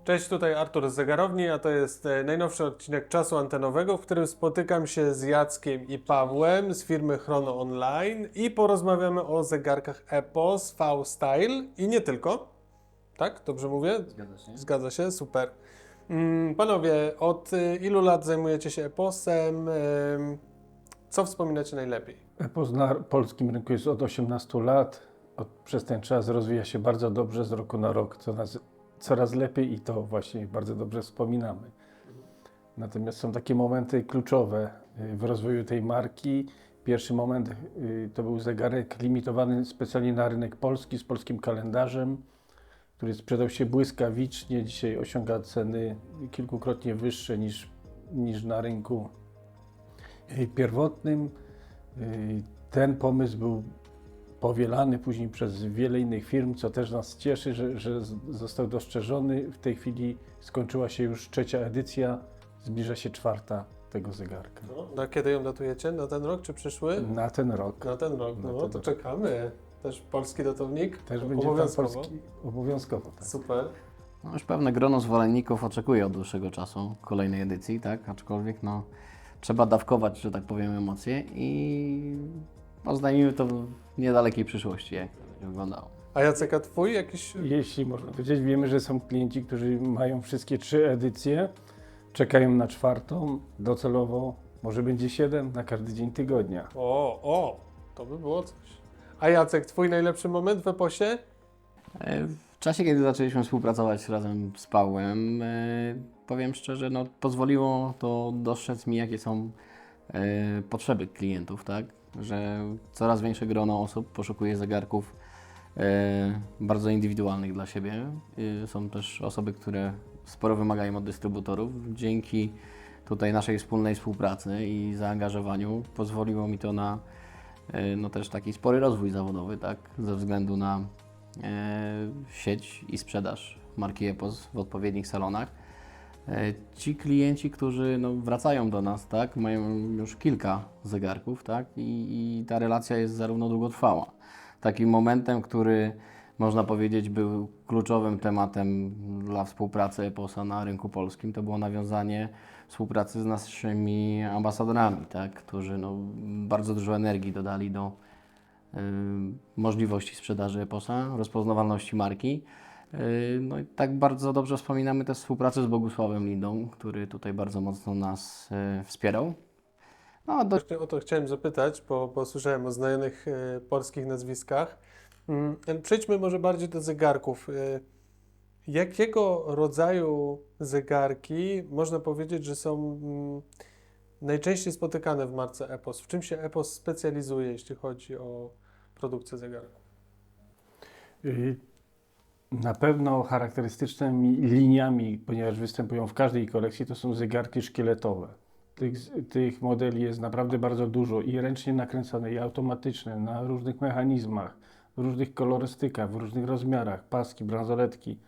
Cześć, tutaj Artur z Zegarowni, a to jest najnowszy odcinek Czasu Antenowego, w którym spotykam się z Jackiem i Pawłem z firmy Chrono Online i porozmawiamy o zegarkach EPOS V-Style i nie tylko. Tak? Dobrze mówię? Zgadza się. Zgadza się, super. Panowie, od ilu lat zajmujecie się EPOS-em? Co wspominacie najlepiej? EPOS na polskim rynku jest od 18 lat. Przez ten czas rozwija się bardzo dobrze, z roku na rok coraz lepiej i to właśnie bardzo dobrze wspominamy. Natomiast są takie momenty kluczowe w rozwoju tej marki. Pierwszy moment to był zegarek limitowany specjalnie na rynek polski z polskim kalendarzem, który sprzedał się błyskawicznie. Dzisiaj osiąga ceny kilkukrotnie wyższe niż na rynku pierwotnym. Ten pomysł był powielany później przez wiele innych firm, co też nas cieszy, że został dostrzeżony. W tej chwili skończyła się już 3. edycja, zbliża się 4. tego zegarka. Na kiedy ją datujecie? Na ten rok czy przyszły? Na ten rok. Na ten rok, Na no ten to rok. czekamy. Też polski datownik? Też będzie tam Obowiązkowo. polski. Obowiązkowo, tak. Super. No już pewne grono zwolenników oczekuje od dłuższego czasu kolejnej edycji, tak? Aczkolwiek no, trzeba dawkować, że tak powiem, emocje i oznajmimy to w niedalekiej przyszłości, jak to będzie wyglądało. A Jacek, a twój jakiś... Jeśli można powiedzieć, wiemy, że są klienci, którzy mają wszystkie 3 edycje, czekają na 4. Docelowo może będzie 7 na każdy dzień tygodnia. To by było coś. A Jacek, twój najlepszy moment w EPOS-ie? W czasie, kiedy zaczęliśmy współpracować razem z Pawłem, powiem szczerze, no, pozwoliło to dostrzec mi, jakie są potrzeby klientów, tak? Że coraz większe grono osób poszukuje zegarków bardzo indywidualnych dla siebie. Są też osoby, które sporo wymagają od dystrybutorów. Dzięki tutaj naszej wspólnej współpracy i zaangażowaniu pozwoliło mi to na no też taki spory rozwój zawodowy, tak? Ze względu na sieć i sprzedaż marki EPOS w odpowiednich salonach. Ci klienci, którzy no, wracają do nas, tak, mają już kilka zegarków, tak, i ta relacja jest zarówno długotrwała. Takim momentem, który można powiedzieć był kluczowym tematem dla współpracy EPOS-a na rynku polskim, to było nawiązanie współpracy z naszymi ambasadorami, tak, którzy no, bardzo dużo energii dodali do możliwości sprzedaży EPOS-a, rozpoznawalności marki. No i tak bardzo dobrze wspominamy też współpracę z Bogusławem Lindą, który tutaj bardzo mocno nas wspierał. No, Właśnie o to chciałem zapytać, bo słyszałem o znajomych polskich nazwiskach. Przejdźmy może bardziej do zegarków. Jakiego rodzaju zegarki można powiedzieć, że są najczęściej spotykane w marce EPOS? W czym się EPOS specjalizuje, jeśli chodzi o produkcję zegarków? Na pewno charakterystycznymi liniami, ponieważ występują w każdej kolekcji, to są zegarki szkieletowe. Tych modeli jest naprawdę bardzo dużo i ręcznie nakręcone, i automatyczne, na różnych mechanizmach, w różnych kolorystykach, w różnych rozmiarach, paski, bransoletki.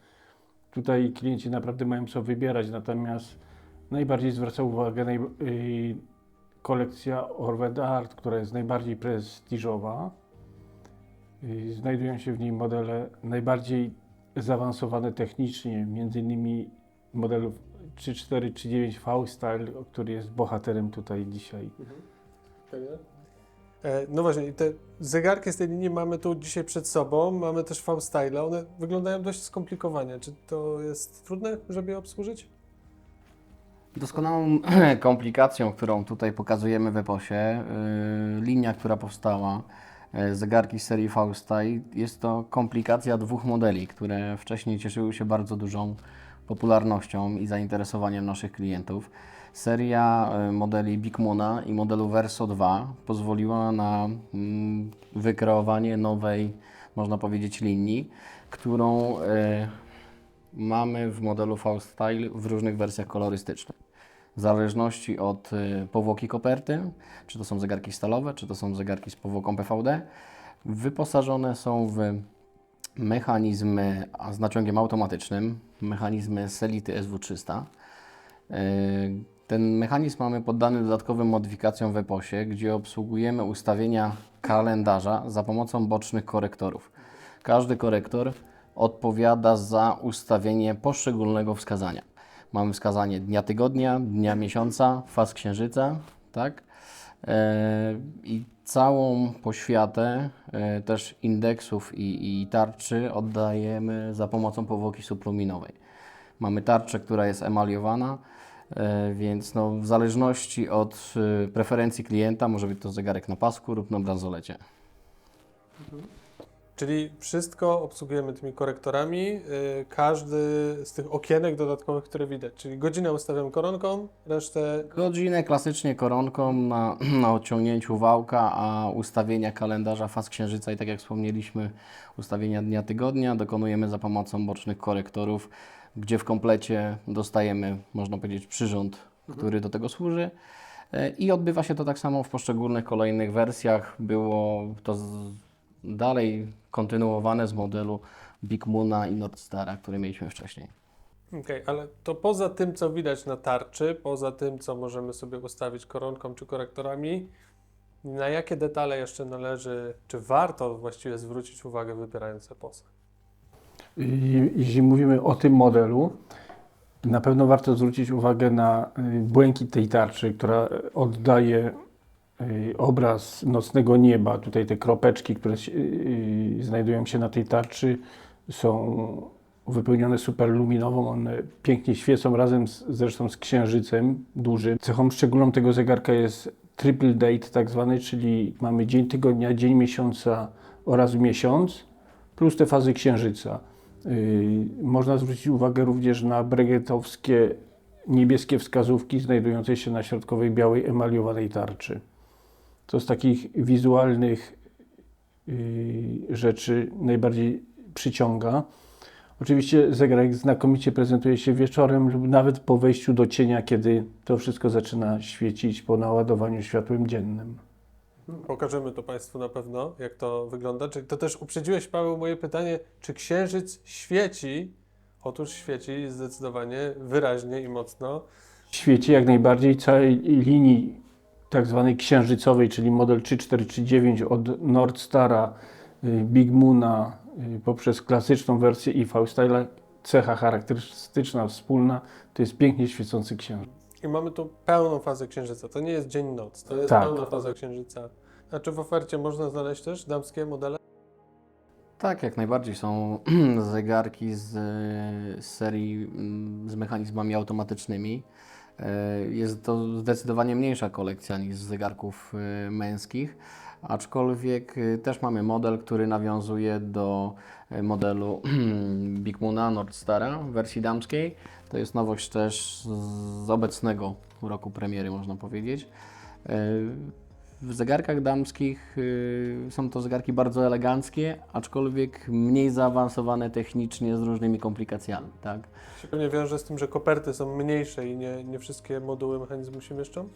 Tutaj klienci naprawdę mają co wybierać, natomiast najbardziej zwraca uwagę kolekcja Orvet Art, która jest najbardziej prestiżowa. Znajdują się w niej modele najbardziej zaawansowane technicznie, m.in. modelów 3.4, 3.9 V-Style, który jest bohaterem tutaj dzisiaj. No właśnie, i te zegarki z tej linii mamy tu dzisiaj przed sobą, mamy też V-Style, one wyglądają dość skomplikowanie. Czy to jest trudne, żeby je obsłużyć? doskonałą komplikacją, którą tutaj pokazujemy w EPOS-ie, linia, która powstała, zegarki z serii V-Style, jest to komplikacja 2 modeli, które wcześniej cieszyły się bardzo dużą popularnością i zainteresowaniem naszych klientów. Seria modeli Big Moona i modelu Verso 2 pozwoliła na wykreowanie nowej, można powiedzieć, linii, którą mamy w modelu V-Style w różnych wersjach kolorystycznych. W zależności od powłoki koperty, czy to są zegarki stalowe, czy to są zegarki z powłoką PVD, wyposażone są w mechanizmy z naciągiem automatycznym, mechanizmy Selity SW300. Ten mechanizm mamy poddany dodatkowym modyfikacjom w EPOS-ie, gdzie obsługujemy ustawienia kalendarza za pomocą bocznych korektorów. Każdy korektor odpowiada za ustawienie poszczególnego wskazania. Mamy wskazanie dnia tygodnia, dnia miesiąca, faz księżyca, tak? I całą poświatę też indeksów i tarczy oddajemy za pomocą powłoki supraluminowej. Mamy tarczę, która jest emaliowana, więc no, w zależności od preferencji klienta może być to zegarek na pasku lub na bransolecie. Czyli wszystko obsługujemy tymi korektorami, każdy z tych okienek dodatkowych, które widać. Czyli godzinę ustawiam koronką, resztę... Godzinę klasycznie koronką na odciągnięciu wałka, a ustawienia kalendarza faz księżyca i tak jak wspomnieliśmy, ustawienia dnia tygodnia dokonujemy za pomocą bocznych korektorów, gdzie w komplecie dostajemy, można powiedzieć, przyrząd, który do tego służy. I odbywa się to tak samo w poszczególnych kolejnych wersjach. Było to dalej kontynuowane z modelu Big Moona i Nordstara, który mieliśmy wcześniej. Okej, ale to poza tym, co widać na tarczy, poza tym, co możemy sobie ustawić koronką czy korektorami, na jakie detale jeszcze należy, czy warto właściwie zwrócić uwagę, wybierając Eposa? Jeśli mówimy o tym modelu, na pewno warto zwrócić uwagę na błękit tej tarczy, która oddaje obraz nocnego nieba. Tutaj te kropeczki, które znajdują się na tej tarczy, są wypełnione superluminową. One pięknie świecą razem zresztą z księżycem dużym. Cechą szczególną tego zegarka jest triple date tak zwany, czyli mamy dzień tygodnia, dzień miesiąca oraz miesiąc, plus te fazy księżyca. Można zwrócić uwagę również na breguetowskie niebieskie wskazówki znajdujące się na środkowej białej emaliowanej tarczy. To z takich wizualnych rzeczy najbardziej przyciąga. Oczywiście zegarek znakomicie prezentuje się wieczorem lub nawet po wejściu do cienia, kiedy to wszystko zaczyna świecić po naładowaniu światłem dziennym. Pokażemy to Państwu na pewno, jak to wygląda. Czyli to też uprzedziłeś, Paweł, moje pytanie, czy księżyc świeci? Otóż świeci zdecydowanie, wyraźnie i mocno. Świeci jak najbardziej całej linii tak zwanej księżycowej, czyli model 3439 od Nordstara, Big Moona, poprzez klasyczną wersję i V-Style'a. Cecha charakterystyczna, wspólna, to jest pięknie świecący księżyc. I mamy tu pełną fazę księżyca. To nie jest dzień-noc, to jest Tak. pełna faza księżyca. A czy w ofercie można znaleźć też damskie modele? Tak, jak najbardziej są zegarki z serii z mechanizmami automatycznymi. Jest to zdecydowanie mniejsza kolekcja niż zegarków męskich, aczkolwiek też mamy model, który nawiązuje do modelu Big Moona Nordstara w wersji damskiej. To jest nowość też z obecnego roku premiery, można powiedzieć. W zegarkach damskich są to zegarki bardzo eleganckie, aczkolwiek mniej zaawansowane technicznie z różnymi komplikacjami, tak? Się pewnie wiąże z tym, że koperty są mniejsze i nie wszystkie moduły mechanizmu się mieszczą?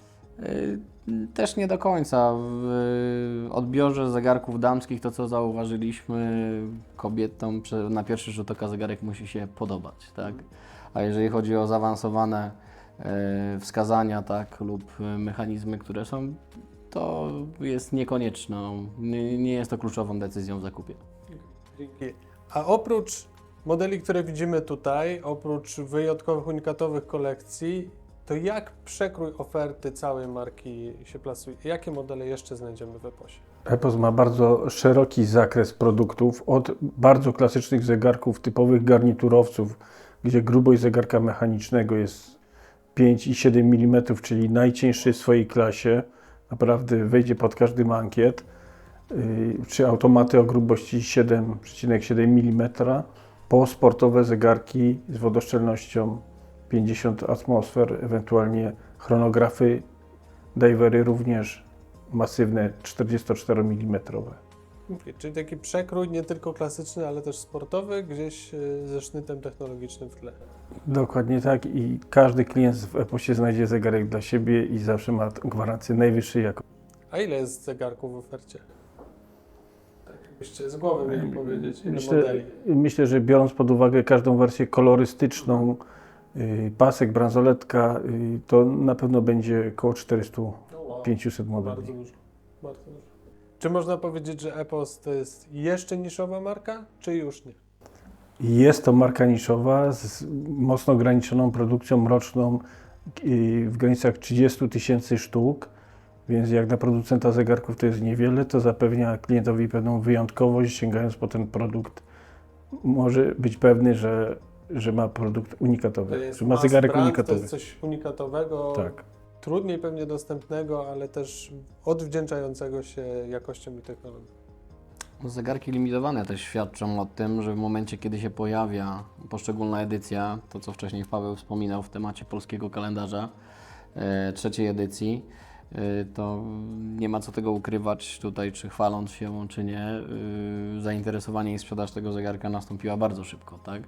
Też nie do końca. W odbiorze zegarków damskich to, co zauważyliśmy, kobietom na pierwszy rzut oka zegarek musi się podobać, tak? A jeżeli chodzi o zaawansowane wskazania, tak, lub mechanizmy, które są, to jest niekonieczną, nie jest to kluczową decyzją w zakupie. Dzięki. A oprócz modeli, które widzimy tutaj, oprócz wyjątkowych, unikatowych kolekcji, to jak przekrój oferty całej marki się plasuje? Jakie modele jeszcze znajdziemy w Eposie? Epos ma bardzo szeroki zakres produktów, od bardzo klasycznych zegarków typowych garniturowców, gdzie grubość zegarka mechanicznego jest 5,7 mm, czyli najcieńszy w swojej klasie, naprawdę wejdzie pod każdy mankiet, czy automaty o grubości 7,7 mm, po sportowe zegarki z wodoszczelnością 50 atmosfer, ewentualnie chronografy, divery również masywne 44 mm. Czyli taki przekrój nie tylko klasyczny, ale też sportowy, gdzieś ze sznytem technologicznym w tle. Dokładnie tak i każdy klient w Eposie znajdzie zegarek dla siebie i zawsze ma gwarancję najwyższej jakości. A ile jest zegarków w ofercie? Tak jakbyście z głowy mieli powiedzieć, ile modeli? Myślę, że biorąc pod uwagę każdą wersję kolorystyczną, pasek, bransoletka, to na pewno będzie około 400-500 modeli. Bardzo dużo. Bardzo dużo. Czy można powiedzieć, że Epos to jest jeszcze niszowa marka, czy już nie? Jest to marka niszowa z mocno ograniczoną produkcją roczną w granicach 30 000 sztuk, więc jak na producenta zegarków to jest niewiele, to zapewnia klientowi pewną wyjątkowość, sięgając po ten produkt. Może być pewny, że ma produkt To unikatowy, jest że ma mass zegarek brand, unikatowy. To jest coś unikatowego, Tak. trudniej pewnie dostępnego, ale też odwdzięczającego się jakością i technologią. Zegarki limitowane też świadczą o tym, że w momencie, kiedy się pojawia poszczególna edycja, to co wcześniej Paweł wspominał w temacie polskiego kalendarza, trzeciej edycji, to nie ma co tego ukrywać tutaj, czy chwaląc się, czy nie, zainteresowanie i sprzedaż tego zegarka nastąpiła bardzo szybko, tak?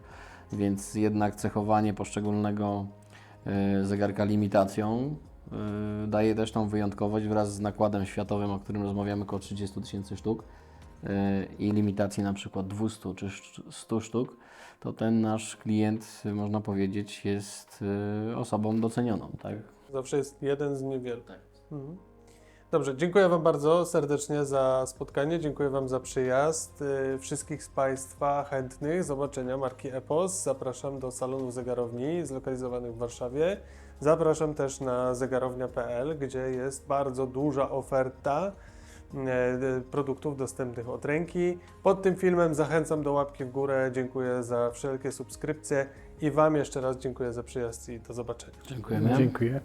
Więc jednak cechowanie poszczególnego zegarka limitacją daje też tą wyjątkowość wraz z nakładem światowym, o którym rozmawiamy, około 30 000 sztuk i limitacji na przykład 200 czy 100 sztuk, to ten nasz klient, można powiedzieć, jest osobą docenioną, tak? Zawsze jest jeden z niewielu. Mhm. Dobrze, dziękuję Wam bardzo serdecznie za spotkanie, dziękuję Wam za przyjazd. Wszystkich z Państwa chętnych zobaczenia marki EPOS zapraszam do salonu zegarowni zlokalizowanych w Warszawie. Zapraszam też na zegarownia.pl, gdzie jest bardzo duża oferta produktów dostępnych od ręki. Pod tym filmem zachęcam do łapki w górę, dziękuję za wszelkie subskrypcje i Wam jeszcze raz dziękuję za przyjazd i do zobaczenia. Dziękujemy. Dziękuję.